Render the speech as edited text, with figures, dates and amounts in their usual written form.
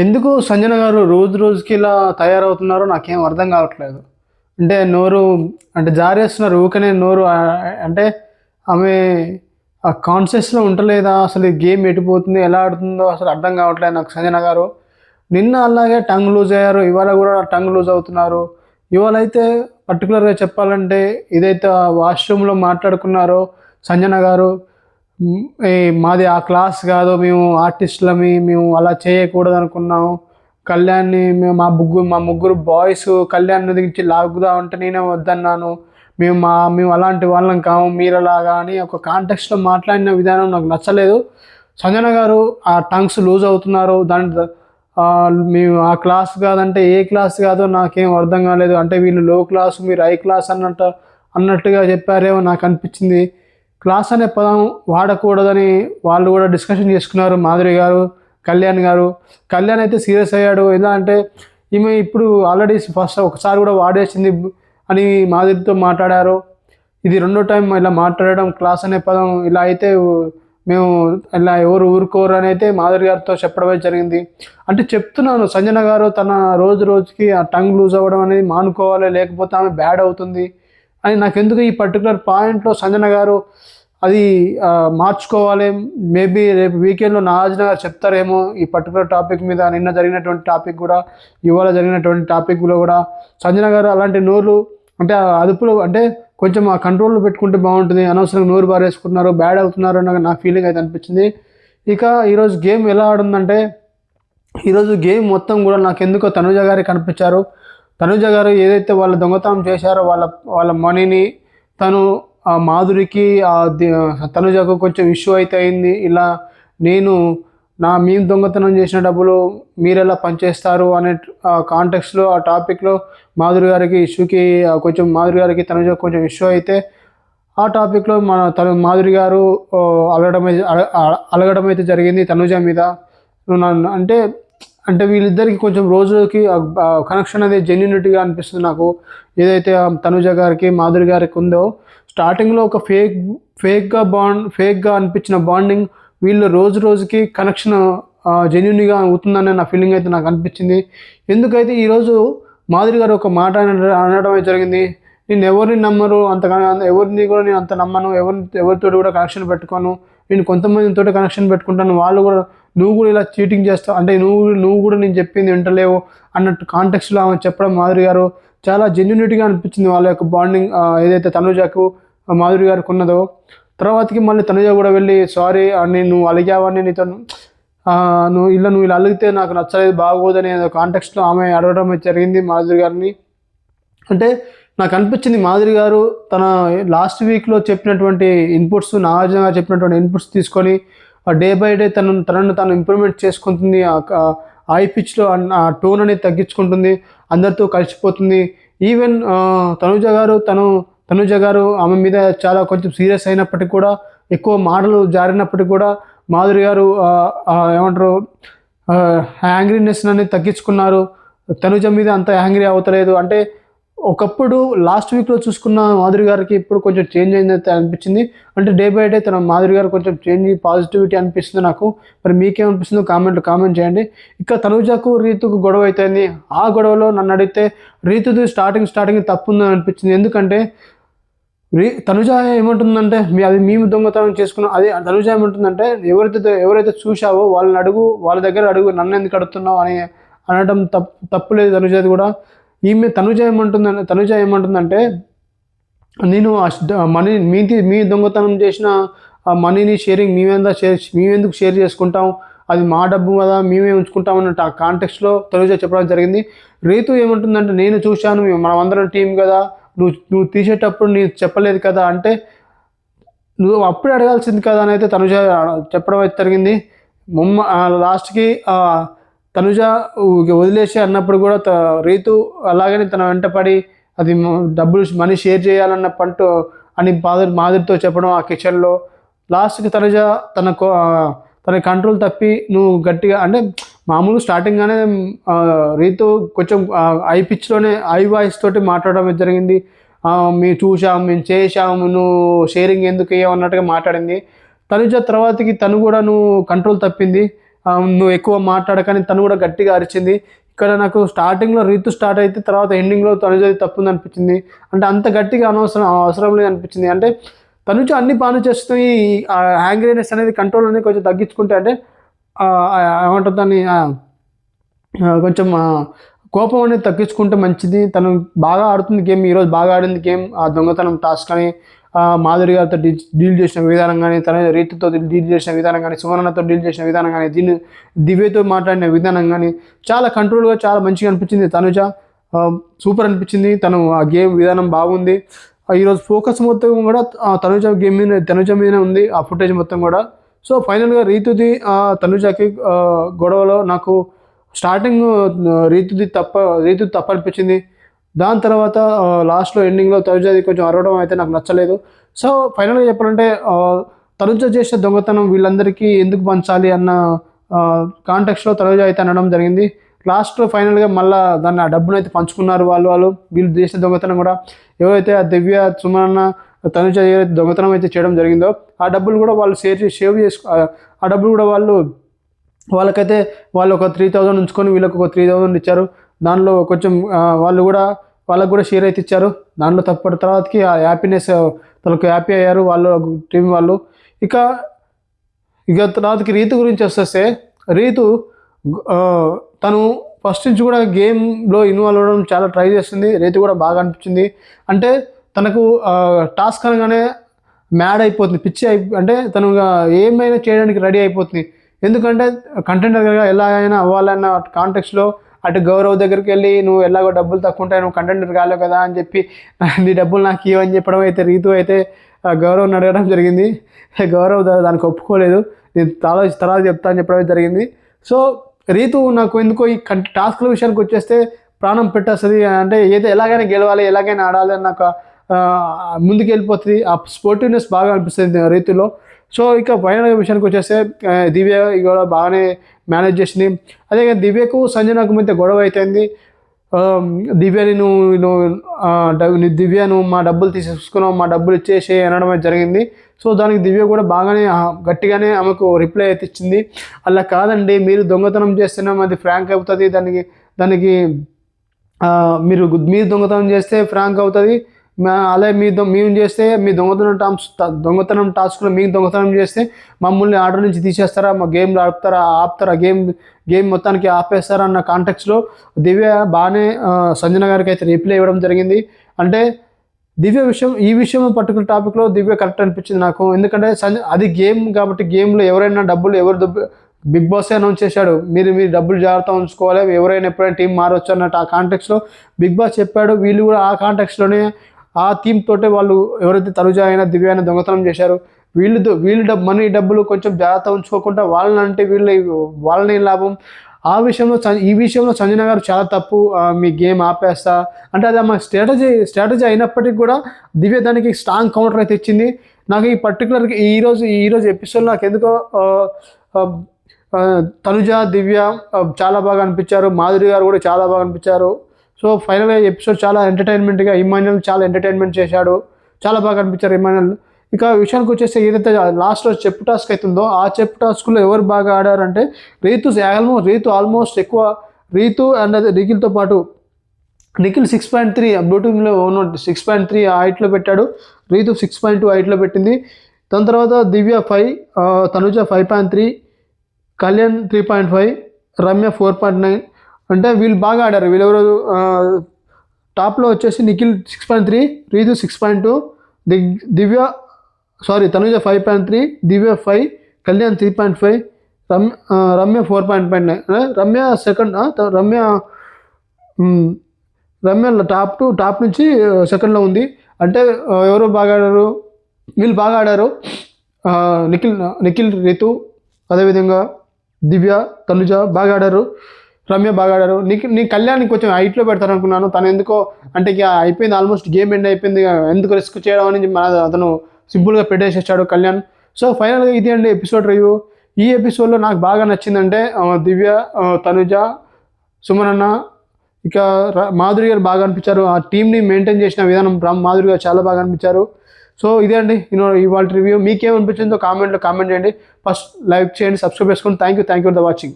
ఎందుకు సంజన గారు రోజు రోజుకి ఇలా తయారవుతున్నారో నాకేం అర్థం కావట్లేదు. అంటే నోరు అంటే జారేస్తున్నారు ఊకనే నోరు అంటే ఆమె ఆ కాన్షియస్‌లో ఉంటలేదా? అసలు ఈ గేమ్ ఎటుపోతుంది? ఎలా ఆడుతుందో అసలు అర్థం కావట్లేదు నాకు సంజన గారు. నిన్న అలాగే టంగ్ లూజ్ అయ్యారు. ఇవాళ కూడా టంగ్ లూజ్ అవుతున్నారు. ఇవాళైతే పర్టిక్యులర్‌గా చెప్పాలంటే ఏదైతే వాష్‌రూమ్‌లో మాట్లాడుకున్నారో సంజన గారు ఈ మాది ఆ క్లాస్ కాదు. మేము ఆర్టిస్టులమి. మేము అలా చేయకూడదనుకున్నాము. కళ్యాణ్‌ని మేము మా ముగ్గురు బాయ్స్ కళ్యాణ్ దగ్గరించి లాగుదామంటే నేనే వద్దన్నాను. మేము అలాంటి వాళ్ళం కాము మీరలాగా అని ఒక కాంటెక్స్ట్‌లో మాట్లాడిన విధానం నాకు నచ్చలేదు. సంజన గారు ఆ టంగ్స్ లూజ్ అవుతున్నారు. మేము ఆ క్లాస్ కాదంటే ఏ క్లాస్ కాదో నాకేం అర్థం కాలేదు. అంటే వీళ్ళు లో క్లాస్ మీరు హై క్లాస్ అన్నట్టుగా చెప్పారేమో నాకనిపించింది. క్లాస్ అనే పదం వాడకూడదని వాళ్ళు కూడా డిస్కషన్ చేసుకున్నారు మాధురి గారు, కళ్యాణ్ గారు. కళ్యాణ్ అయితే సీరియస్ అయ్యాడు. ఎలా అంటే ఈమె ఇప్పుడు ఆల్రెడీ ఫస్ట్ ఒకసారి కూడా వాడేసింది అని మాధురితో మాట్లాడారు. ఇది రెండో టైం ఇలా మాట్లాడడం క్లాస్ అనే పదం ఇలా అయితే మేము ఇలా ఎవరు ఊరుకోరు అని అయితే మాధురి గారితో చెప్పడమే జరిగింది. అంటే చెప్తున్నాను సంజన గారు తన రోజు రోజుకి ఆ టంగ్ లూజ్ అవ్వడం అనేది మానుకోవాలి. లేకపోతే ఆమె బ్యాడ్ అవుతుంది అని నాకెందుకు ఈ పర్టికులర్ పాయింట్‌లో సంజన గారు అది మార్చుకోవాలి. మేబీ రేపు వీకెండ్‌లో నాగార్జున గారు చెప్తారేమో ఈ పర్టికులర్ టాపిక్ మీద. నిన్న జరిగినటువంటి టాపిక్ కూడా, ఇవాళ జరిగినటువంటి టాపిక్‌లో కూడా సంజన గారు అలాంటి నోరు అంటే అదుపులో అంటే కొంచెం ఆ కంట్రోల్‌లో పెట్టుకుంటే బాగుంటుంది. అనవసరంగా నోరు బారేసుకుంటున్నారు, బ్యాడ్ అవుతున్నారు అని నా ఫీలింగ్ అయితే అనిపించింది. ఇక ఈరోజు గేమ్ ఎలా ఆడుందంటే, ఈరోజు గేమ్ మొత్తం కూడా నాకెందుకో తనుజ గారే కనిపించారు. తనుజ గారు ఏదైతే వాళ్ళు దొంగతనం చేశారో వాళ్ళ వాళ్ళ మనీని తను మాధురికి తనుజకు కొంచెం ఇష్యూ అయితే అయింది. ఇలా నేను మేము దొంగతనం చేసిన డబ్బులు మీరెలా పనిచేస్తారు అనే కాంటెక్స్‌లో ఆ టాపిక్‌లో మాధురి గారికి ఇష్యూకి కొంచెం మాధురి గారికి తనుజకు కొంచెం ఇష్యూ అయితే ఆ టాపిక్‌లో మాధురి గారు అలగడం అయితే జరిగింది తనుజ మీద. నువ్వు నన్ను అంటే అంటే వీళ్ళిద్దరికి కొంచెం రోజుకి కనెక్షన్ అనేది జెన్యూనిటీగా అనిపిస్తుంది నాకు. ఏదైతే తనుజ గారికి మాధురి గారికి ఉందో స్టార్టింగ్‌లో ఒక ఫేక్‌గా అనిపించిన బాండింగ్ వీళ్ళు రోజు రోజుకి కనెక్షన్ జెన్యూన్‌గా అవుతుందనే నా ఫీలింగ్ అయితే నాకు అనిపించింది. ఎందుకైతే ఈరోజు మాధురి గారు ఒక మాట అనడం అయితే జరిగింది. నేను ఎవరిని నమ్మరు అంతగా ఎవరిని కూడా నేను అంత నమ్మను. ఎవరితోటి కూడా కనెక్షన్ పెట్టుకోను. నేను కొంతమందితోటి కనెక్షన్ పెట్టుకుంటాను. వాళ్ళు కూడా నువ్వు కూడా ఇలా చీటింగ్ చేస్తావు అంటే నువ్వు కూడా నేను చెప్పింది వింటలేవు అన్నట్టు కాంటెక్స్‌లో ఆమె చెప్పడం మాధురి గారు చాలా జెన్యూనిటీగా అనిపించింది. వాళ్ళ యొక్క బాండింగ్ ఏదైతే తనుజకు మాధురి గారికి ఉన్నదో. తర్వాతకి మళ్ళీ తనుజ కూడా వెళ్ళి సారీ నువ్వు అలిగావని నీతో నువ్వు ఇలా అలిగితే నాకు నచ్చలేదు బాగోదని కాంటెక్స్‌లో ఆమె అడగడం జరిగింది మాధురి గారిని. అంటే నాకు అనిపించింది మాధురి గారు తన లాస్ట్ వీక్‌లో చెప్పినటువంటి ఇన్పుట్స్ నాగార్జున గారు చెప్పినటువంటి ఇన్పుట్స్ తీసుకొని డే బై డే తనను తాను ఇంప్రూవ్‌మెంట్ చేసుకుంటుంది. హై పిచ్‌లో ఆ టోన్ అనేది తగ్గించుకుంటుంది. అందరితో కలిసిపోతుంది. ఈవెన్ తనుజ గారు ఆమె మీద చాలా కొంచెం సీరియస్ అయినప్పటికీ కూడా, ఎక్కువ మాటలు జారినప్పటికీ కూడా మాధురి గారు ఏమంటారు యాంగ్రీనెస్ అనేది తగ్గించుకున్నారు. తనుజ మీద అంత యాంగ్రీ అవుతలేదు. అంటే ఒకప్పుడు లాస్ట్ వీక్‌లో చూసుకున్న మాధురి గారికి ఇప్పుడు కొంచెం చేంజ్ అయిందైతే అనిపించింది. అంటే డే బై డే మాధురి గారు కొంచెం పాజిటివిటీ అనిపిస్తుంది నాకు. మరి మీకేమనిపిస్తుందో కామెంట్ చేయండి. ఇక తనుజకు, రీతుకు గొడవ అయితేంది. ఆ గొడవలో నన్నడిగితే రీతుది స్టార్టింగ్ తప్పుందని అనిపించింది. ఎందుకంటే తనుజ ఏమంటుందంటే అది మేము దొంగతనం చేసుకున్నాం. అదే తనుజ ఏమంటుందంటే ఎవరైతే చూశావో వాళ్ళని అడుగు, వాళ్ళ దగ్గర అడుగు, నన్నెందుకు అడుగుతున్నావు అని అనడం తప్పులేదు తనుజది కూడా. తనుజ ఏమంటుందంటే నేను మనీ మీ దొంగతనం చేసిన ఆ మనీని షేరింగ్ మేమెందుకు షేర్ చేసుకుంటాం, అది మా డబ్బు కదా మేమే ఉంచుకుంటాం అన్నట్టు ఆ కాంటెక్స్‌లో తనుజ చెప్పడం జరిగింది. రీతు ఏమంటుందంటే నేను చూశాను మనమందరం టీం కదా, నువ్వు తీసేటప్పుడు నీకు చెప్పలేదు కదా అంటే నువ్వు అప్పుడే అడగాల్సింది కదా అని అయితే తనుజ చెప్పడం అయితే జరిగింది. లాస్ట్‌కి తనుజ వదిలేసి అన్నప్పుడు కూడా రీతు అలాగని తన వెంట పడి అది మనీ షేర్ చేయాలన్న అని మాధురితో చెప్పడం ఆ కిచెన్‌లో. లాస్ట్‌కి తనుజ తన కంట్రోల్ తప్పి నువ్వు గట్టిగా అంటే మామూలుగా స్టార్టింగ్‌గానే రీతు కొంచెం హై పిచ్‌లోనే హై వాయిస్ తోటి మాట్లాడడం జరిగింది. మేము చూసాము, మేము చేశాము, నువ్వు షేరింగ్ ఎందుకు ఇయ్యవు అన్నట్టుగా మాట్లాడింది. తనుజ తర్వాతకి తను కూడా కంట్రోల్ తప్పింది. నువ్వు ఎక్కువ మాట్లాడకని తను కూడా గట్టిగా అరిచింది. ఇక్కడ నాకు స్టార్టింగ్లో రీతు స్టార్ట్ అయితే తర్వాత ఎండింగ్లో తనుజది తప్పుంది అనిపించింది. అంటే అంత గట్టిగా అవసరం లేదు అనిపించింది. అంటే తనుజ అన్ని బాగానే చేస్తుంది. యాంగ్రీనెస్ అనేది కంట్రోల్ అనేది కొంచెం తగ్గించుకుంటే అంటే ఏమంటారు దాన్ని కొంచెం కోపం అనేది తగ్గించుకుంటే మంచిది. తను బాగా ఆడుతుంది గేమ్, ఈరోజు బాగా ఆడింది గేమ్. ఆ దొంగతనం టాస్క్ అని మాధురి గారితో డీల్ చేసిన విధానం కానీ, తన రీతితో డీల్ చేసిన విధానం కానీ, సుమనతో డీల్ చేసిన విధానం కానీ, దివ్యతో మాట్లాడిన విధానం కానీ చాలా కంట్రోల్గా చాలా మంచిగా అనిపించింది. తనుజ సూపర్ అనిపించింది. తను ఆ గేమ్ విధానం బాగుంది. ఈరోజు ఫోకస్ మొత్తం కూడా తనుజ మీదనే ఉంది ఆ ఫుటేజ్ మొత్తం కూడా. సో ఫైనల్గా తనుజకి గొడవలో నాకు స్టార్టింగ్ రీతు తప్పు అనిపించింది. దాని తర్వాత లాస్ట్లో ఎండింగ్లో తనుజది కొంచెం అరవడం అయితే నాకు నచ్చలేదు. సో ఫైనల్గా చెప్పాలంటే తనుజ చేసిన దొంగతనం వీళ్ళందరికీ ఎందుకు పంచాలి అన్న కాంటెక్స్లో తనుజ అయితే అనడం జరిగింది. లాస్ట్లో ఫైనల్గా మళ్ళీ దాన్ని ఆ డబ్బును అయితే పంచుకున్నారు వాళ్ళు వీళ్ళు చేసిన దొంగతనం కూడా. ఎవరైతే ఆ దివ్య సుమన తనుజ ఏదైతే దొంగతనం అయితే చేయడం జరిగిందో ఆ డబ్బులు కూడా వాళ్ళు సేవ్ చేసుకో ఆ డబ్బులు కూడా వాళ్ళకైతే వాళ్ళు ఒక 3000 ఉంచుకొని వీళ్ళకి ఒక 3000 ఇచ్చారు. దానిలో కొంచెం వాళ్ళకు కూడా షేర్ అయితే ఇచ్చారు. దాంట్లో తప్పటి తర్వాతకి ఆ హ్యాపీనెస్ తనకు హ్యాపీ అయ్యారు వాళ్ళు టీం వాళ్ళు. ఇక తర్వాతకి రీతు గురించి వస్తే రీతు తను ఫస్ట్ నుంచి కూడా గేమ్లో ఇన్వాల్వ్ అవ్వడం చాలా ట్రై చేస్తుంది. రీతు కూడా బాగా అనిపించింది. అంటే తనకు టాస్క్ అనగానే మ్యాడ్ అయిపోతుంది, అంటే తను ఏమైనా చేయడానికి రెడీ అయిపోతుంది. ఎందుకంటే కంటెంటర్గా ఎలా అయినా అవ్వాలన్న కాంటెక్స్లో అటు గౌరవ్ దగ్గరికి వెళ్ళి నువ్వు ఎలాగో డబ్బులు తక్కువ ఉంటాయి, నువ్వు కంటెంటర్ కాలేవు కదా అని చెప్పి నీ డబ్బులు నాకు ఇవ్వని చెప్పడం అయితే రీతు అయితే గౌరవ్ని అడగడం జరిగింది. గౌరవ్ దానికి ఒప్పుకోలేదు. నేను తర్వాత చెప్తా అని చెప్పడం జరిగింది. సో రీతు నాకు ఎందుకో ఈ టాస్క్ల విషయానికి వచ్చేస్తే ప్రాణం పెట్టేస్తుంది. అంటే ఎలాగైనా గెలవాలి, ఎలాగైనా ఆడాలి అని నాకు ముందుకు వెళ్ళిపోతుంది. ఆ స్పోర్టివ్నెస్ బాగా అనిపిస్తుంది రీతులో. సో ఇక ఫైనల్ విషయానికి వచ్చేస్తే దివ్య కూడా బాగానే మేనేజ్ చేసింది. అదే దివ్యకు సంజనకు మధ్య గొడవ అవుతుంది. దివ్యని నువ్వు మా డబ్బులు తీసుకున్నావు, మా డబ్బులు ఇచ్చేసి అనడం జరిగింది. సో దానికి దివ్య కూడా బాగానే గట్టిగానే ఆమెకు రిప్లై అయితే ఇచ్చింది. అలా కాదండి, మీరు దొంగతనం చేస్తున్నాం, అది ఫ్రాంక్ అవుతుంది, దానికి మీరు దొంగతనం చేస్తే ఫ్రాంక్ అవుతుంది, అలాగే మేము చేస్తే మీ దొంగతనం టాస్క్లో మీకు దొంగతనం చేస్తే మమ్మల్ని ఆర్డర్ నుంచి తీసేస్తారా, మా గేమ్లో ఆపుతారా, గేమ్ మొత్తానికి ఆపేస్తారా అన్న కాంటెక్స్లో దివ్య బాగానే సంజన గారికి అయితే రిప్లై ఇవ్వడం జరిగింది. అంటే ఈ విషయం పర్టికులర్ టాపిక్లో దివ్య కరెక్ట్ అనిపించింది నాకు. ఎందుకంటే అది గేమ్ కాబట్టి గేమ్లో ఎవరైనా బిగ్ బాస్ అనౌన్స్ చేశాడు, మీరు డబ్బులు జాగ్రత్త ఉంచుకోవాలి, ఎవరైనా ఎప్పుడైనా టీం మారవచ్చు అన్నట్టు ఆ కాంటెక్స్లో బిగ్ బాస్ చెప్పాడు. వీళ్ళు కూడా ఆ కాంటెక్స్లోనే ఆ థీమ్ తోటే వాళ్ళు ఎవరైతే తనుజ అయినా దివ్య అయినా దొంగతనం చేశారు, వీళ్ళు డబ్బులు కొంచెం జాగ్రత్త ఉంచుకోకుండా వాళ్ళని లాభం. ఈ విషయంలో సంజన గారు చాలా తప్పు, మీ గేమ్ ఆపేస్తా అంటే అది మా స్ట్రాటజీ అయినప్పటికీ కూడా దివ్య దానికి స్ట్రాంగ్ కౌంటర్ అయితే ఇచ్చింది. నాకు ఈ పర్టికులర్గా ఈరోజు ఎపిసోడ్ నాకు ఎందుకో తనుజ దివ్య చాలా బాగా అనిపించారు. మాధురి గారు కూడా చాలా బాగా అనిపించారు. సో ఫైనల్గా ఎపిసోడ్ చాలా ఎంటర్టైన్మెంట్గా ఇమాన్యుల్ చాలా ఎంటర్టైన్మెంట్ చేశాడు, చాలా బాగా అనిపించారు ఇమాన్యుల్. ఇక విషయానికి వచ్చేసి ఏదైతే లాస్ట్లో చెప్పు టాస్క్ అవుతుందో ఆ చెప్పు టాస్క్లో ఎవరు బాగా ఆడారంటే రీతు ఆల్మోస్ట్ ఎక్కువ. రీతు అండ్ నిఖిల్తో పాటు నిఖిల్ 6.3 బ్లూటూత్లో 6.3 హైట్లో పెట్టాడు, రీతు 6.2 హైట్లో పెట్టింది. దాని తర్వాత దివ్య 5, తనుజ 5.3, కళ్యాణ్ 3.5, రమ్య 4.9. అంటే వీళ్ళు బాగా ఆడారు. వీళ్ళెవరు టాప్లో వచ్చేసి నిఖిల్ 6.3, రీతు 6.2, తనుజ 5.3, దివ్య 5, కళ్యాణ్ 3.5, రమ్య 4.9. రమ్య సెకండ్. రమ్య టాప్ నుంచి సెకండ్లో ఉంది. అంటే ఎవరు బాగా ఆడారు, వీళ్ళు బాగా ఆడారు. నిఖిల్ రీతు అదేవిధంగా దివ్య తనుజ బాగా ఆడారు, రమ్య బాగా ఆడారు. నీ కళ్యాణ్ కొంచెం హైట్లో పెడతారు అనుకున్నాను. తను ఎందుకో అంటే ఇక అయిపోయింది, ఆల్మోస్ట్ గేమ్ ఎండ్ అయిపోయింది, ఎందుకు రిస్క్ చేయడం అని అతను సింపుల్గా పెట్టేసేసాడు కళ్యాణ్. సో ఫైనల్గా ఇది అండి ఎపిసోడ్ రివ్యూ. ఈ ఎపిసోడ్లో నాకు బాగా నచ్చిందంటే దివ్య, తనుజ, సుమనన్న, ఇక మాధురి గారు బాగా అనిపించారు. ఆ టీంని మెయింటైన్ చేసిన విధానం మాధురి గారు చాలా బాగా అనిపించారు. సో ఇదే అండి ఇవాళ రివ్యూ. మీకేమనిపించిందో కామెంట్లో కామెంట్ చేయండి. ఫస్ట్ లైక్ చేయండి, సబ్స్క్రైబ్ చేసుకోండి. Thank you for the watching.